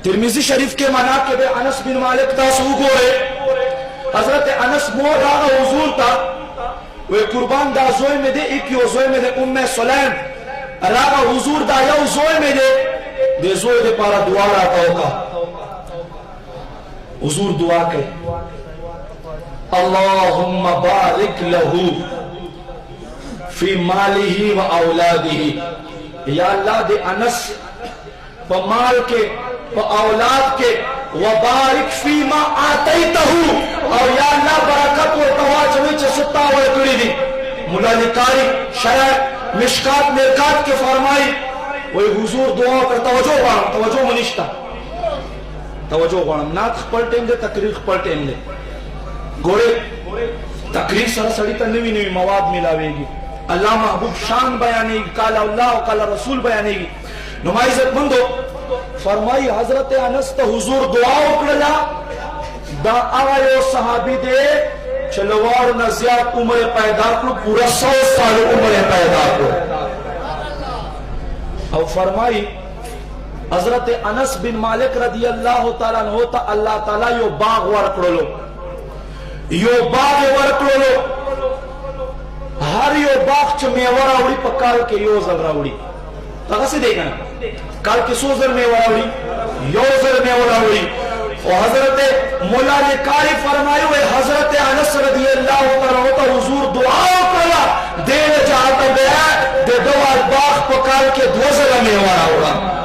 ترمذی شریف کے مناقب انس بن مالک تاسو گورے حضرت انس مور راغا حضور تا وہ قربان دا زوئے میں دے ایک یو زوئے میں دے ام سلیم راغا حضور دا یو زوئے میں دے زوئے دے پارا دعا راتا ہوگا حضور دعا کے اللہم بارک لہو فی مالہی و اولادہی یا اللہ دے انس پا مال کے پا اولاد کے وبارک فیما آتیتہو اور یا اللہ برکت و تواجوی چے ستا ہوئے کری دی ملا لکاری شرح مشکات مرکات کے فرمائی وہی حضور دعا کر توجہ وارم توجہ منشتا توجہ وارم نات پل ٹیم دے تقریر پل ٹیم دے گوڑے تقریر سر سڑی تا نوی نوی مواد ملاوے گی اللہ محبوب شان بیانے گی قال اللہ و قال رسول بیانے گی نمائزت مندو فرمائی حضرت انس تا حضور دعا اکڑلا دا آئیو صحابی دے چلوار نزیاد عمر پیدا کرو پورا 100 سال عمر پیدا کرو اور فرمائی حضرت انس بن مالک رضی اللہ تعالیٰ عنہ تا اللہ تعالیٰ you Bagh ورکڑلو you Bagh ورکڑلو Hare you باغ چھ میوہ راوڑی پکال کے یو زل راوڑی تاکہ سے دیکھنا کال کے سو زل میوہ راوڑی یو زل میوہ راوڑی اور حضرت مولا لکاری فرمائی ہوئے حضرت انس رضی اللہ تعالیٰ تا حضور دعا کرلا دین جاہتا بیا دے دوار باغ پکال کے دو زل میوہ راوڑا